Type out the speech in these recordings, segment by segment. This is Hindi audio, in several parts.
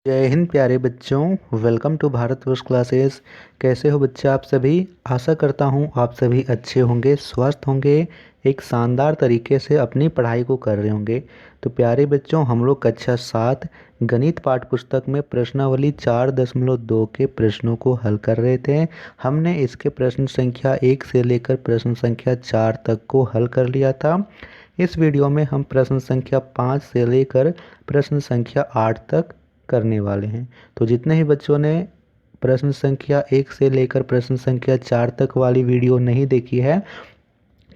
जय हिंद प्यारे बच्चों, वेलकम टू भारतवर्ष क्लासेस। कैसे हो बच्चे आप सभी। आशा करता हूँ आप सभी अच्छे होंगे, स्वस्थ होंगे, एक शानदार तरीके से अपनी पढ़ाई को कर रहे होंगे। तो प्यारे बच्चों, हम लोग कक्षा 7 गणित पाठ्य पुस्तक में प्रश्नावली 4.2 के प्रश्नों को हल कर रहे थे। हमने इसके प्रश्न संख्या 1 से लेकर प्रश्न संख्या 4 तक को हल कर लिया था। इस वीडियो में हम प्रश्न संख्या 5 से लेकर प्रश्न संख्या 8 तक करने वाले हैं। तो जितने ही बच्चों ने प्रश्न संख्या 1 से लेकर प्रश्न संख्या 4 तक वाली वीडियो नहीं देखी है,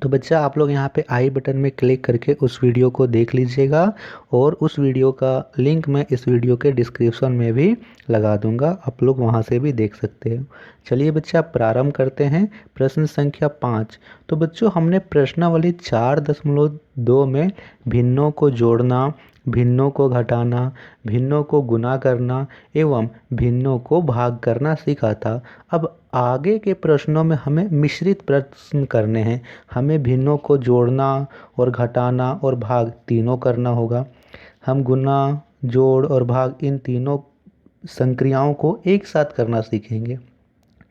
तो बच्चा आप लोग यहाँ पे आई बटन में क्लिक करके उस वीडियो को देख लीजिएगा, और उस वीडियो का लिंक मैं इस वीडियो के डिस्क्रिप्शन में भी लगा दूंगा, आप लोग वहाँ से भी देख सकते हो। चलिए बच्चा प्रारंभ करते हैं। प्रश्न संख्या 5। तो बच्चों हमने प्रश्नावली 4.2 में भिन्नों को जोड़ना, भिन्नों को घटाना, भिन्नों को गुना करना एवं भिन्नों को भाग करना सीखा था। अब आगे के प्रश्नों में हमें मिश्रित प्रश्न करने हैं। हमें भिन्नों को जोड़ना और घटाना और भाग तीनों करना होगा। हम गुना, जोड़ और भाग इन तीनों संक्रियाओं को एक साथ करना सीखेंगे।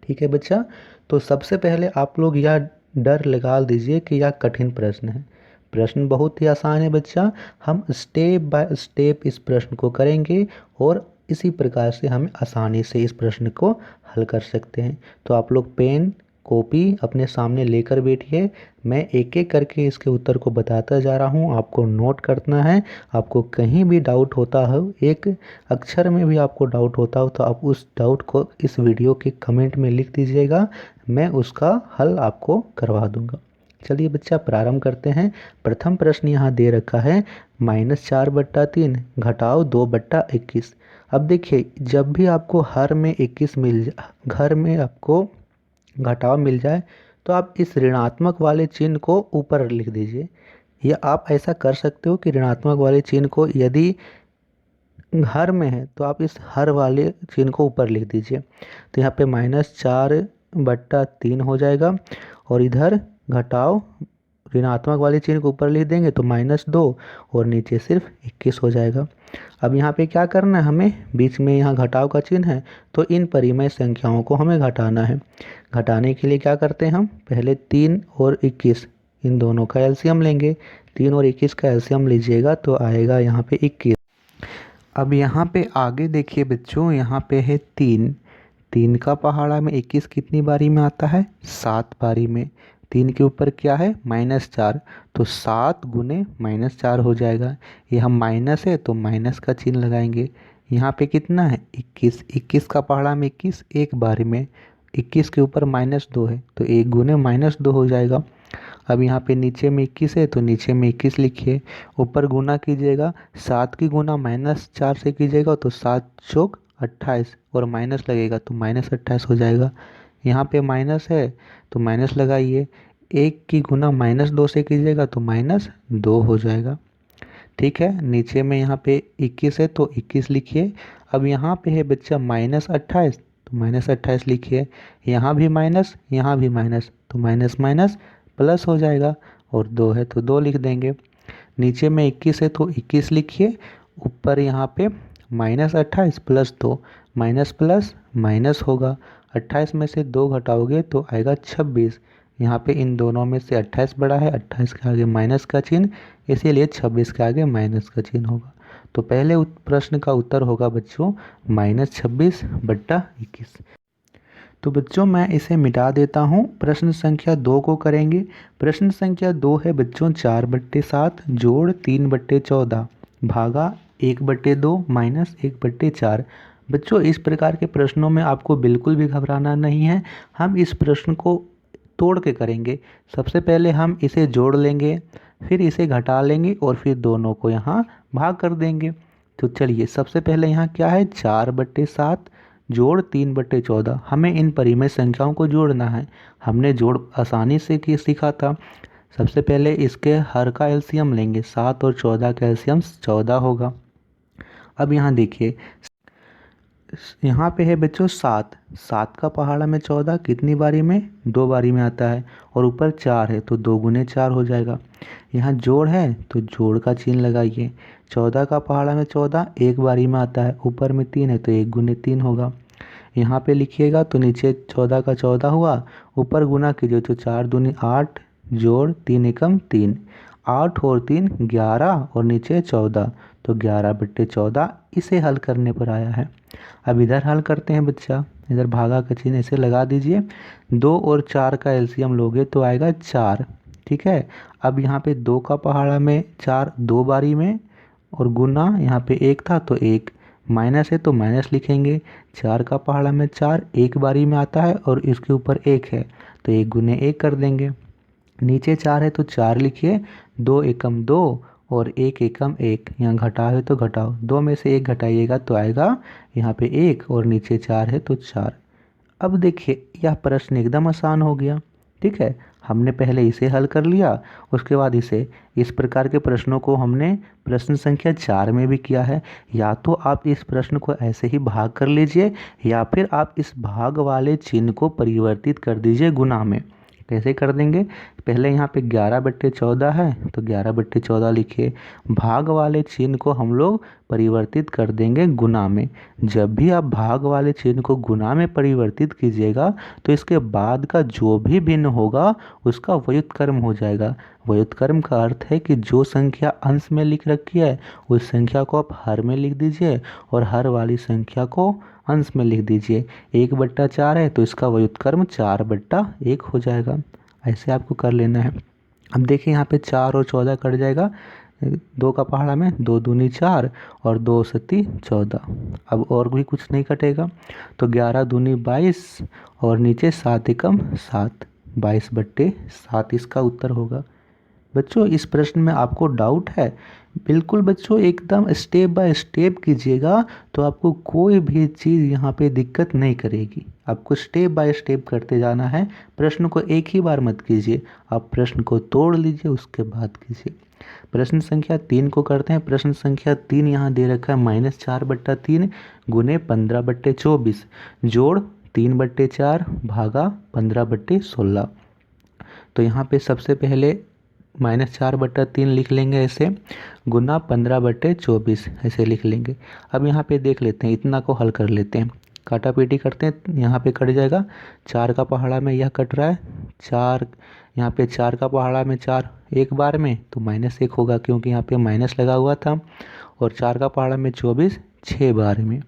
ठीक है बच्चा। तो सबसे पहले आप लोग यह डर लगा दीजिए कि यह कठिन प्रश्न है। प्रश्न बहुत ही आसान है बच्चा। हम स्टेप बाय स्टेप इस प्रश्न को करेंगे और इसी प्रकार से हम आसानी से इस प्रश्न को हल कर सकते हैं। तो आप लोग पेन कॉपी अपने सामने लेकर बैठिए। मैं एक एक करके इसके उत्तर को बताता जा रहा हूँ, आपको नोट करना है। आपको कहीं भी डाउट होता हो, एक अक्षर में भी आपको डाउट होता हो, तो आप उस डाउट को इस वीडियो के कमेंट में लिख दीजिएगा, मैं उसका हल आपको करवा दूंगा। चलिए बच्चा प्रारंभ करते हैं। प्रथम प्रश्न यहाँ दे रखा है -4/3 घटाओ 2/21। अब देखिए, जब भी आपको हर में 21 मिल जाए, घर में आपको घटाव मिल जाए, तो आप इस ऋणात्मक वाले चिन्ह को ऊपर लिख दीजिए। या आप ऐसा कर सकते हो कि ऋणात्मक वाले चिन्ह को यदि हर में है तो आप इस हर वाले चिन्ह को ऊपर लिख दीजिए। तो यहाँ पे -4/3 हो जाएगा, और इधर घटाव ऋणात्मक वाले चिन्ह को ऊपर लिख देंगे तो -2, और नीचे सिर्फ 21 हो जाएगा। अब यहाँ पे क्या करना है, हमें बीच में यहाँ घटाव का चिन्ह है, तो इन परिमेय संख्याओं को हमें घटाना है। घटाने के लिए क्या करते हैं हम, पहले 3 और 21 इन दोनों का एलसीएम लेंगे। 3 और 21 का एलसीएम लीजिएगा तो आएगा यहाँ पे 21। अब यहाँ पे आगे देखिए बच्चों, यहाँ पे है 3। 3 का पहाड़ा में 21 कितनी बारी में आता है, 7 बारी में। 3 के ऊपर क्या है, -4, तो 7 गुने -4 हो जाएगा। ये हम माइनस है तो माइनस का चिन्ह लगाएंगे। यहाँ पे कितना है, 21। 21 का पहाड़ा में 21 एक बारी में, 21 के ऊपर -2 है तो 1 गुने -2 हो जाएगा। अब यहाँ पे नीचे में 21 है तो नीचे में 21 लिखिए, ऊपर गुना कीजिएगा। 7 की गुना -4 से कीजिएगा तो 7 चौक 28, और माइनस लगेगा तो -28 हो जाएगा। यहाँ पे माइनस है तो माइनस लगाइए। 1 की गुना -2 से कीजिएगा तो -2 हो जाएगा। ठीक है, नीचे में यहाँ पे 21 है तो 21 लिखिए। अब यहाँ पे है बच्चा -28, तो -28 लिखिए। यहाँ भी माइनस, यहाँ भी माइनस, तो माइनस माइनस प्लस हो जाएगा, और 2 है तो 2 लिख देंगे। नीचे में 21 है तो 21 लिखिए। ऊपर यहाँ पे -28 + 2, माइनस प्लस माइनस होगा। 28 में से 2 घटाओगे तो आएगा 26। यहाँ पे इन दोनों में से 28 बड़ा है, 28 के आगे माइनस का चिन्ह, इसीलिए 26 के आगे माइनस का चिन्ह होगा। तो पहले प्रश्न का उत्तर होगा बच्चों -26/21। तो बच्चों मैं इसे मिटा देता हूँ। प्रश्न संख्या 2 को करेंगे। प्रश्न संख्या 2 है बच्चों 4/7 जोड़ 3/14 भागा 1/2 माइनस 1/4। बच्चों इस प्रकार के प्रश्नों में आपको बिल्कुल भी घबराना नहीं है। हम इस प्रश्न को तोड़ के करेंगे। सबसे पहले हम इसे जोड़ लेंगे, फिर इसे घटा लेंगे, और फिर दोनों को यहाँ भाग कर देंगे। तो चलिए सबसे पहले यहाँ क्या है, 4/7 जोड़ 3/14। हमें इन परिमेय संख्याओं को जोड़ना है। हमने जोड़ आसानी से सीखा था। सबसे पहले इसके हर का एलसीएम लेंगे। 7 और 14 का एलसीएम 14 होगा। अब यहाँ देखिए, यहाँ पे है बच्चों 7। 7 का पहाड़ा में 14 कितनी बारी में, 2 बारी में आता है, और ऊपर 4 है तो 2 गुने 4 हो जाएगा। यहाँ जोड़ है तो जोड़ का चिन्ह लगाइए। 14 का पहाड़ा में 14 एक बारी में आता है, ऊपर में 3 है तो 1 गुने 3 होगा। यहाँ पे लिखिएगा तो नीचे 14 का 14 हुआ, ऊपर गुना कीजिए तो 4 दूनी 8 जोड़ 3 एकम 3, 8 और 3 11 और नीचे 14, तो 11/14 इसे हल करने पर आया है। अब इधर हल करते हैं बच्चा, इधर भागा का चिन्ह ऐसे लगा दीजिए। 2 और 4 का एलसीएम लोगे तो आएगा 4, ठीक है। अब यहाँ पे 2 का पहाड़ा में 4 दो बारी में, और गुना यहाँ पे 1 था तो 1, माइनस है तो माइनस लिखेंगे। 4 का पहाड़ा में 4 एक बारी में आता है और इसके ऊपर 1 है तो 1 गुने 1 कर देंगे। नीचे 4 है तो 4 लिखिए, 2 एकम 2 और 1 एकम 1, यहाँ घटाओ है तो घटाओ, 2 में से 1 घटाइएगा तो आएगा यहाँ पे 1 और नीचे 4 है तो 4। अब देखिए यह प्रश्न एकदम आसान हो गया, ठीक है। हमने पहले इसे हल कर लिया, उसके बाद इसे। इस प्रकार के प्रश्नों को हमने प्रश्न संख्या 4 में भी किया है। या तो आप इस प्रश्न को ऐसे ही भाग कर लीजिए, या फिर आप इस भाग वाले चिन्ह को परिवर्तित कर दीजिए गुना में। कैसे कर देंगे, पहले यहाँ पे 11/14 है तो 11/14 लिखिए, भाग वाले चिन्ह को हम लोग परिवर्तित कर देंगे गुना में। जब भी आप भाग वाले चिन्ह को गुना में परिवर्तित कीजिएगा तो इसके बाद का जो भी भिन्न होगा उसका व्युत्क्रम हो जाएगा। व्युत्क्रम का अर्थ है कि जो संख्या अंश में लिख रखी है उस संख्या को आप हर में लिख दीजिए और हर वाली संख्या को अंश में लिख दीजिए। 1/4 है तो इसका व्युत्क्रम 4/1 हो जाएगा। ऐसे आपको कर लेना है। अब देखिए यहाँ पे 4 और 14 कट जाएगा, 2 का पहाड़ा में 2 दूनी 4 और 2 सत्ती 14। अब और भी कुछ नहीं कटेगा तो 11 दूनी 22 और नीचे 7 एकम 7, 22/7 इसका उत्तर होगा। बच्चों इस प्रश्न में आपको डाउट है? बिल्कुल बच्चों, एकदम स्टेप बाय स्टेप कीजिएगा तो आपको कोई भी चीज़ यहाँ पे दिक्कत नहीं करेगी। आपको स्टेप बाय स्टेप करते जाना है, प्रश्न को एक ही बार मत कीजिए, आप प्रश्न को तोड़ लीजिए उसके बाद कीजिए। प्रश्न संख्या 3 को करते हैं। प्रश्न संख्या 3 यहाँ दे रखा है -4/3 गुने 15/24 जोड़ 3/4 भागा 15/16। तो यहाँ पे सबसे पहले -4/3 लिख लेंगे ऐसे, गुना 15/24 ऐसे लिख लेंगे। अब यहाँ पे देख लेते हैं, इतना को हल कर लेते हैं, काटा पीटी करते हैं। यहाँ पे कट जाएगा, 4 का पहाड़ा में यह कट रहा है 4, यहाँ पे 4 का पहाड़ा में 4 एक बार में तो -1 होगा क्योंकि यहाँ पे माइनस लगा हुआ था, और 4 का पहाड़ा में 24 6 बार में।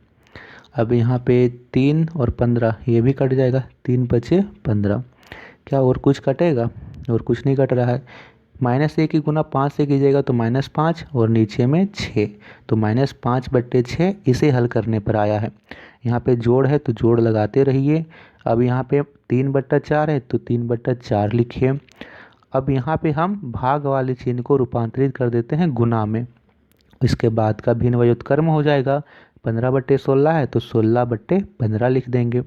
अब यहाँ पे 3 और 15 ये भी कट जाएगा, 3 × 15। क्या और कुछ कटेगा? और कुछ नहीं कट रहा है। -1 की गुना 5 से कीजिएगा तो -5 और नीचे में 6, तो -5/6 इसे हल करने पर आया है। यहाँ पे जोड़ है तो जोड़ लगाते रहिए। अब यहाँ पे 3/4 है तो 3/4 लिखिए। अब यहाँ पे हम भाग वाले चिन्ह को रूपांतरित कर देते हैं गुना में, इसके बाद का भिन्न व्युत्क्रम हो जाएगा। 15/16 है तो 16/15 लिख देंगे।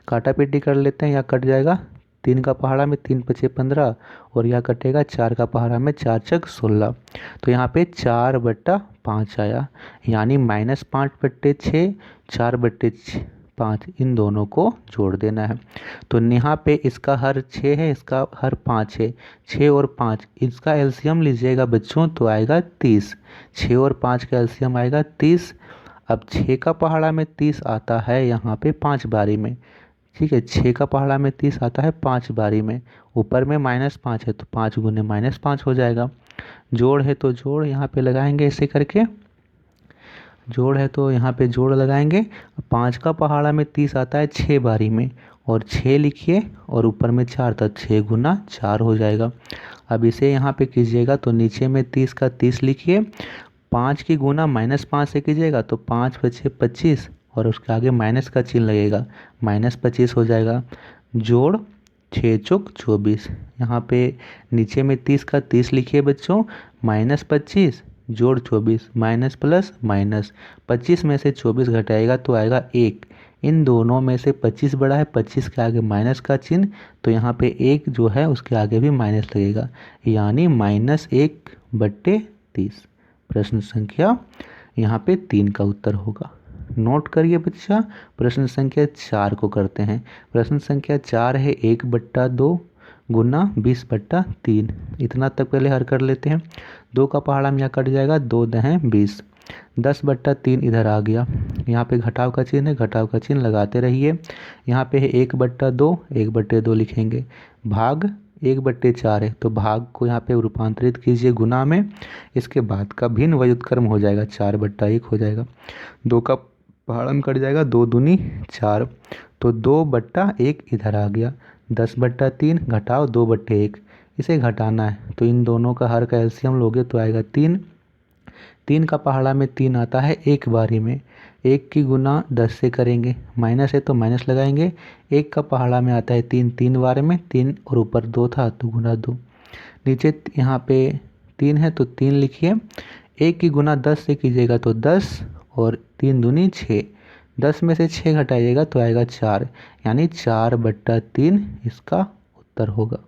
काटा पीटी कर लेते हैं, या कट जाएगा 3 का पहाड़ा में 3 × 5 15 और यह कटेगा 4 का पहाड़ा में 4 × 16, तो यहाँ पे 4/5 आया, यानी -5/6 4/5 इन दोनों को जोड़ देना है। तो यहाँ पे इसका हर 6 है, इसका हर 5 है, 6 और 5 इसका एलसीएम लीजिएगा बच्चों तो आएगा 30। 6 और 5 का एलसीएम आएगा 30। अब 6 का पहाड़ा में 30 आता है यहाँ पे 5 बारी में, ठीक है। 6 का पहाड़ा में 30 आता है 5 बारी में, ऊपर में -5 है तो 5 गुने -5 हो जाएगा। जोड़ है तो जोड़ यहाँ पे लगाएंगे ऐसे करके, जोड़ है तो यहाँ पे जोड़ लगाएंगे। 5 का पहाड़ा में 30 आता है 6 बारी में, और 6 लिखिए और ऊपर में 4 था, 6 गुना 4 हो जाएगा। अब इसे यहाँ पे कीजिएगा तो नीचे में 30 का 30 लिखिए, 5 की गुना -5 से कीजिएगा तो 5 × 5 = 25 और उसके आगे माइनस का चिन्ह लगेगा, -25 हो जाएगा। जोड़ 6 × 24, यहाँ पे नीचे में 30 का 30 लिखिए बच्चों, -25 जोड़ 24 माइनस प्लस माइनस, 25 में से 24 घटाएगा तो आएगा 1। इन दोनों में से 25 बड़ा है, 25 के आगे माइनस का चिन्ह, तो यहाँ पे 1 जो है उसके आगे भी माइनस लगेगा, यानी -1/30। प्रश्न संख्या यहाँ पे 3 का उत्तर होगा। नोट करिए बच्चा। प्रश्न संख्या 4 को करते हैं। प्रश्न संख्या 4 है 1/2 गुना 20/3। इतना तक पहले हल कर लेते हैं। 2 का पहाड़ा में यहाँ कट जाएगा, 2 दहें 20, 10/3 इधर आ गया। यहाँ पे घटाव का चिन्ह है, घटाव का चिन्ह लगाते रहिए। यहाँ पे है 1/2, 1/2 लिखेंगे, भाग 1/4 है तो भाग को यहाँ पे रूपांतरित कीजिए गुना में। इसके बाद का भिन्न व्युत्क्रम हो जाएगा, 4/1 हो जाएगा। 2 का पहाड़ा में कट जाएगा, 2 दूनी 4, तो 2/1 इधर आ गया। 10/3 घटाव 2/1, इसे घटाना है तो इन दोनों का हर का एलसीएम लोगे तो आएगा 3। 3 का पहाड़ा में 3 आता है एक बारी में, 1 की गुना 10 से करेंगे, माइनस है तो माइनस लगाएंगे। 1 का पहाड़ा में आता है 3 3 बार में, 3 और ऊपर 2 था तो गुना 2। नीचे यहाँ पे 3 है तो 3 लिखिए। 1 की गुना 10 से कीजिएगा तो 10 और 3 दूनी 6, 10 में से 6 घटाइएगा तो आएगा 4, यानी 4/3 इसका उत्तर होगा।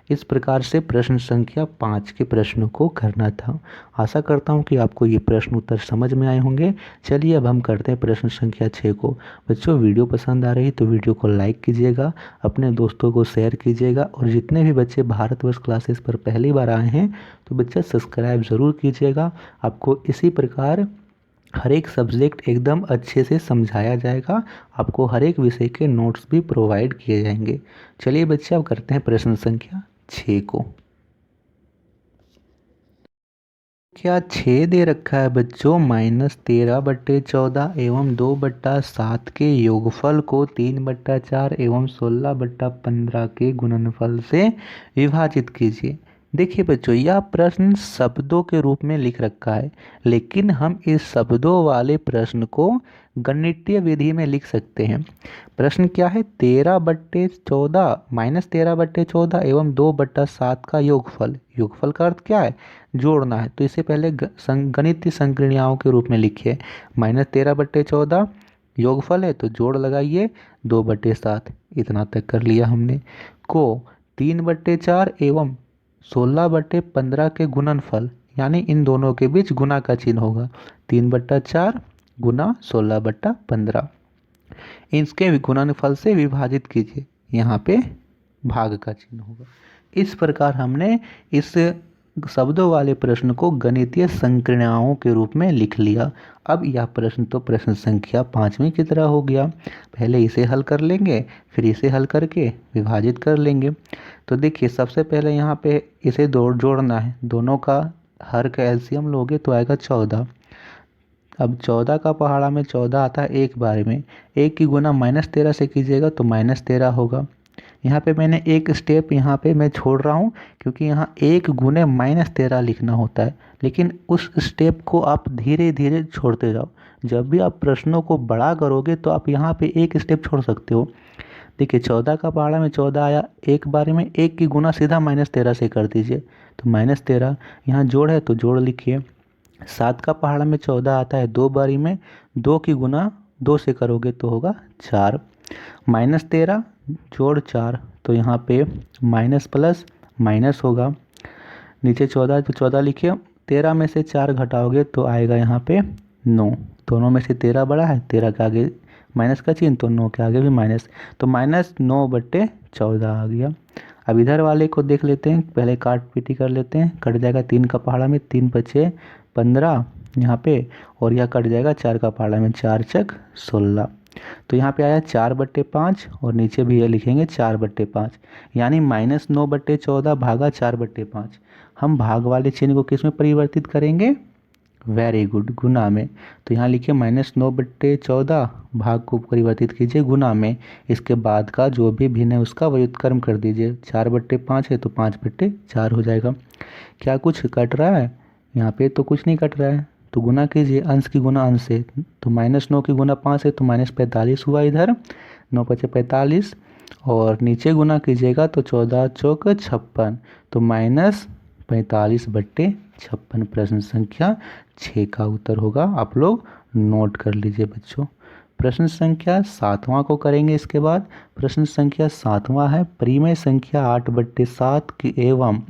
इस प्रकार से प्रश्न संख्या 5 के प्रश्नों को करना था। आशा करता हूँ कि आपको ये प्रश्न उत्तर समझ में आए होंगे। चलिए अब हम करते हैं प्रश्न संख्या 6 को। बच्चों वीडियो पसंद आ रही तो वीडियो को लाइक कीजिएगा, अपने दोस्तों को शेयर कीजिएगा और जितने भी बच्चे भारतवर्ष क्लासेस पर पहली बार आए हैं तो बच्चा सब्सक्राइब ज़रूर कीजिएगा। आपको इसी प्रकार हर एक सब्जेक्ट एकदम अच्छे से समझाया जाएगा, आपको हर एक विषय के नोट्स भी प्रोवाइड किए जाएंगे। चलिए बच्चे अब करते हैं प्रश्न संख्या 6 को। क्या 6 दे रखा है बच्चों, -13/14 एवं 2/7 के योगफल को 3/4 एवं 16/15 के गुणनफल से विभाजित कीजिए। देखिए बच्चों, यह प्रश्न शब्दों के रूप में लिख रखा है, लेकिन हम इस शब्दों वाले प्रश्न को गणितीय विधि में लिख सकते हैं। प्रश्न क्या है, 13/14 -13/14 एवं 2/7 का योगफल। योगफल का अर्थ क्या है, जोड़ना है, तो इसे पहले गणितीय संक्रियाओं के रूप में लिखिए। -13/14 योगफल है तो जोड़ लगाइए 2/7, इतना तक कर लिया हमने। को 3/4 एवं 16/15 के गुणनफल, यानी इन दोनों के बीच गुना का चिन्ह होगा, 3/4 गुना 16/15, इसके गुणनफल से विभाजित कीजिए, यहाँ पे भाग का चिन्ह होगा। इस प्रकार हमने इस शब्दों वाले प्रश्न को गणितीय संक्रियाओं के रूप में लिख लिया। अब यह प्रश्न तो प्रश्न संख्या 5वीं की तरह हो गया। पहले इसे हल कर लेंगे, फिर इसे हल करके विभाजित कर लेंगे। तो देखिए सबसे पहले यहाँ पे इसे जोड़ना है, दोनों का हर का एलसीएम लोगे तो आएगा 14। अब 14 का पहाड़ा में 14 आता है एक बार में, 1 की गुना -13 से कीजिएगा तो -13 होगा। यहाँ पे मैंने एक स्टेप यहाँ पे मैं छोड़ रहा हूँ, क्योंकि यहाँ 1 गुने -13 लिखना होता है, लेकिन उस स्टेप को आप धीरे धीरे छोड़ते जाओ। जब भी आप प्रश्नों को बड़ा करोगे तो आप यहाँ पे एक स्टेप छोड़ सकते हो। देखिए 14 का पहाड़ा में 14 आया एक बार में, 1 की गुना सीधा -13 से कर दीजिए तो -13, यहाँ जोड़ है तो जोड़ लिखिए। 7 का पहाड़ा में 14 आता है 2 बारी में, 2 की गुना 2 से करोगे तो होगा 4, -13 जोड़ 4, तो यहाँ पे माइनस प्लस माइनस होगा। नीचे 14 तो 14 लिखिए, 13 में से 4 घटाओगे तो आएगा यहाँ पे 9, दोनों में से 13 बड़ा है, 13 के आगे माइनस का चिन्ह तो 9 के आगे भी माइनस, तो -9/14 आ गया। अब इधर वाले को देख लेते हैं, पहले काट पीटी कर लेते हैं। कट जाएगा 3 का पहाड़ा में, 3 5 15 यहाँ पे, और यह कट जाएगा 4 का पहाड़ा में, 4 चक 16, तो यहाँ पे आया 4/5 और नीचे भी ये लिखेंगे 4/5, यानी -9/14 भागा 4/5। हम भाग वाले चिन्ह को किस में परिवर्तित करेंगे, वेरी गुड, गुना में। तो यहाँ लिखिए -9/14 भाग को परिवर्तित कीजिए गुना में, इसके बाद का जो भी भिन्न है उसका व्युत्क्रम कर दीजिए। 4/5 है तो 5/4 हो जाएगा। क्या कुछ कट रहा है, यहाँ पे तो कुछ नहीं कट रहा है, तो गुना कीजिए, अंश की गुना अंश से, तो -9 की गुना 5 है तो -45 हुआ इधर, 9 5 45, और नीचे गुना कीजिएगा तो 14 चौक 56, तो -45/56 प्रश्न संख्या 6 का उत्तर होगा। आप लोग नोट कर लीजिए बच्चों। प्रश्न संख्या 7वां को करेंगे इसके बाद। प्रश्न संख्या 7वां है, परिमेय संख्या 8/7 की एवं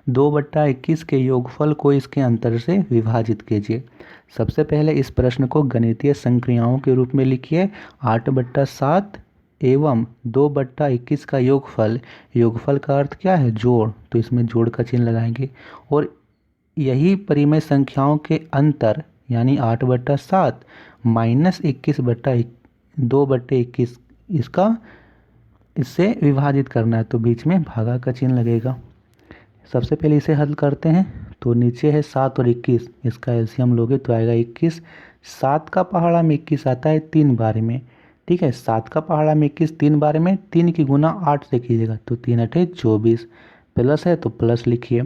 2/21 के योगफल को इसके अंतर से विभाजित कीजिए। सबसे पहले इस प्रश्न को गणितीय संक्रियाओं के रूप में लिखिए। 8/7 एवं 2/21 का योगफल, योगफल का अर्थ क्या है, जोड़, तो इसमें जोड़ का चिन्ह लगाएंगे। और यही परिमेय संख्याओं के अंतर यानी 8/7 माइनस 2/21 इसका, इससे विभाजित करना है, तो बीच में भागा का चिन्ह लगेगा। सबसे पहले इसे हल करते हैं। तो नीचे है 7 और 21, इसका एलसीएम लोगे तो आएगा 21। 7 का पहाड़ा में 21 आता है 3 बार में, ठीक है। 7 का पहाड़ा में 21 3 बार में, 3 की गुना 8 से कीजिएगा तो 3 अठे 24, प्लस है तो प्लस लिखिए।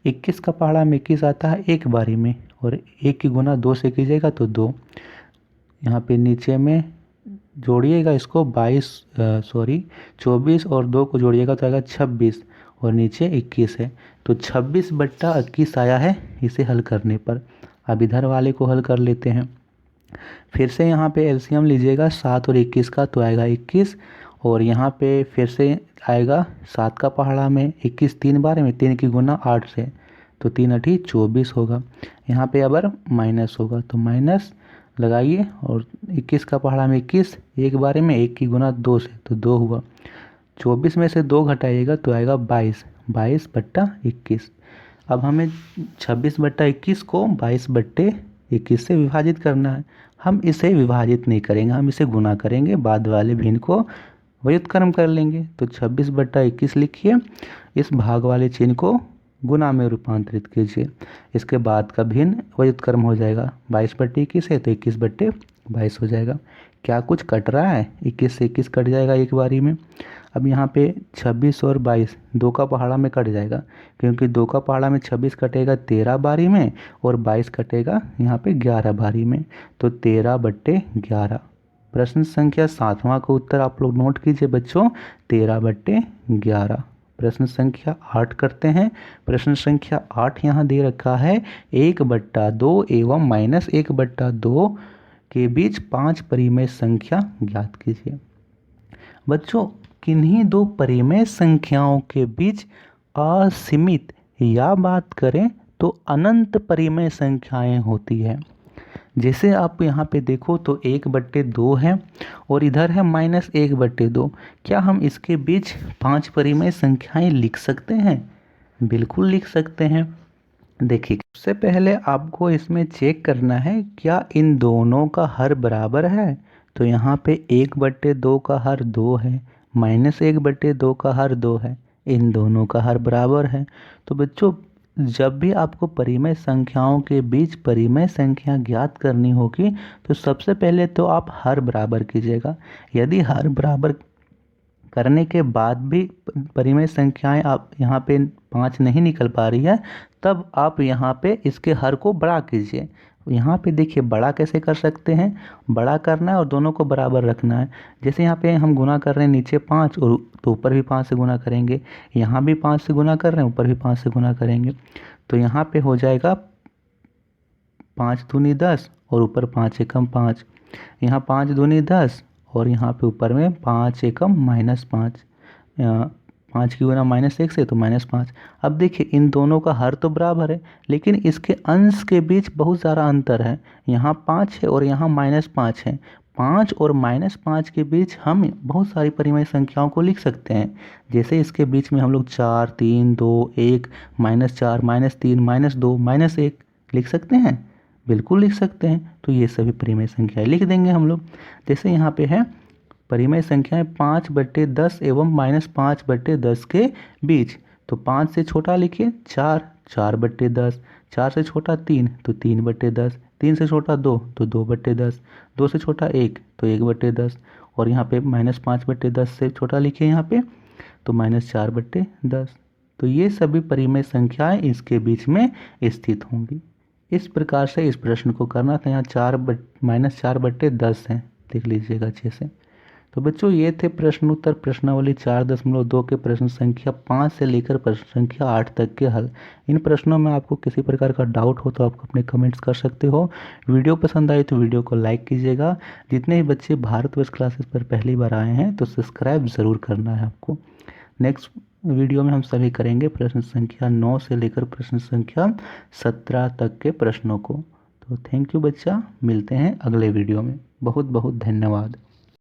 21 का पहाड़ा में 21 आता है 1 बारी में, और 1 की गुना 2 से कीजिएगा तो 2। यहाँ पे नीचे में जोड़िएगा इसको 24 और 2 को जोड़िएगा तो आएगा 26, और नीचे 21 है, तो 26/21 आया है इसे हल करने पर। अब इधर वाले को हल कर लेते हैं। फिर से यहाँ पे एलसीएम लीजिएगा 7 और 21 का तो आएगा 21, और यहाँ पे फिर से आएगा 7 का पहाड़ा में 21 3 बार में, 3 की गुना 8 से, तो 3 अठी 24 होगा। यहाँ पे अबर माइनस होगा तो माइनस लगाइए, और 21 का पहाड़ा में 21 एक बारे में, 1 की गुना 2 से, तो 2 हुआ। 24 में से 2 घटाइएगा तो आएगा 22, 22/21। अब हमें 26/21 को 22/21 से विभाजित करना है। हम इसे विभाजित नहीं करेंगे, हम इसे गुना करेंगे, बाद वाले भिन्न को व्युत्क्रम कर लेंगे। तो 26/21 लिखिए, इस भाग वाले चिन्ह को गुना में रूपांतरित कीजिए, इसके बाद का भिन्न व्युत्क्रम हो जाएगा। 22/21 है तो 21/22 हो जाएगा। क्या कुछ कट रहा है, 21 से 21 कट जाएगा एक बारी में। अब यहाँ पे 26 और 22 2 का पहाड़ा में कट जाएगा, क्योंकि 2 का पहाड़ा में 26 कटेगा 13 बारी में, और 22 कटेगा यहाँ पे 11 बारी में, तो 13/11। प्रश्न संख्या 7वां का उत्तर आप लोग नोट कीजिए बच्चों, 13/11। प्रश्न संख्या 8 करते हैं। प्रश्न संख्या 8 यहाँ दे रखा है 1/2 एवं -1/2 के बीच 5 परिमेय संख्या ज्ञात कीजिए। बच्चों, किन्हीं दो परिमेय संख्याओं के बीच असीमित या बात करें तो अनंत परिमेय संख्याएं होती है। जैसे आप यहाँ पे देखो तो 1/2 है, और इधर है -1/2। क्या हम इसके बीच 5 परिमेय संख्याएं लिख सकते हैं? बिल्कुल लिख सकते हैं। देखिए, सबसे पहले आपको इसमें चेक करना है क्या इन दोनों का हर बराबर है। तो यहाँ पे 1/2 का हर 2 है, -1/2 का हर 2 है, इन दोनों का हर बराबर है। तो बच्चों, जब भी आपको परिमेय संख्याओं के बीच परिमेय संख्या ज्ञात करनी होगी तो सबसे पहले तो आप हर बराबर कीजिएगा। यदि हर बराबर करने के बाद भी परिमेय संख्याएं आप यहाँ पे 5 नहीं निकल पा रही है, तब आप यहाँ पे इसके हर को बड़ा कीजिए। यहाँ पे देखिए बड़ा कैसे कर सकते हैं, बड़ा करना है और दोनों को बराबर रखना है। जैसे यहाँ पे हम गुना कर रहे हैं नीचे 5, और तो ऊपर भी 5 से गुना करेंगे, यहाँ भी 5 से गुना कर रहे हैं, ऊपर भी 5 से गुना करेंगे, तो यहाँ पे हो जाएगा 5 दूनी 10 और ऊपर 5 एकम 5, यहाँ 5 दूनी 10 और यहाँ पे ऊपर में 5 एकम -5, 5 की गुना -1 से तो -5। अब देखिए इन दोनों का हर तो बराबर है, लेकिन इसके अंश के बीच बहुत सारा अंतर है। यहाँ 5 है और यहाँ -5 है। 5 और -5 के बीच हम बहुत सारी परिमेय संख्याओं को लिख सकते हैं। जैसे इसके बीच में हम लोग 4 3 2 1 -4 -3 -2 -1 लिख सकते हैं, बिल्कुल लिख सकते हैं। तो ये सभी परिमेय संख्याएं लिख देंगे हम लोग। जैसे यहाँ पे है परिमेय संख्याएं 5/10 एवं -5/10 के बीच, तो 5 से छोटा लिखिए 4, 4/10, 4 से छोटा 3 तो 3/10, 3 से छोटा 2 तो 2/10, 2 से छोटा 1 तो 1/10, और यहाँ पे -5/10 से छोटा लिखिए यहाँ पे तो -4/10। तो ये सभी परिमेय संख्याएं इसके बीच में स्थित होंगी। इस प्रकार से इस प्रश्न को करना था। यहाँ -4/10 है, देख लीजिएगा अच्छे से। तो बच्चों, ये थे प्रश्न उत्तर प्रश्नावली 4.2 के प्रश्न संख्या 5 से लेकर प्रश्न संख्या 8 तक के हल। इन प्रश्नों में आपको किसी प्रकार का डाउट हो तो आप अपने कमेंट्स कर सकते हो। वीडियो पसंद आए तो वीडियो को लाइक कीजिएगा। जितने ही बच्चे भारतवर्ष क्लासेस पर पहली बार आए हैं तो सब्सक्राइब ज़रूर करना है आपको। नेक्स्ट वीडियो में हम सभी करेंगे प्रश्न संख्या 9 से लेकर प्रश्न संख्या 17 तक के प्रश्नों को। तो थैंक यू बच्चा, मिलते हैं अगले वीडियो में। बहुत बहुत धन्यवाद।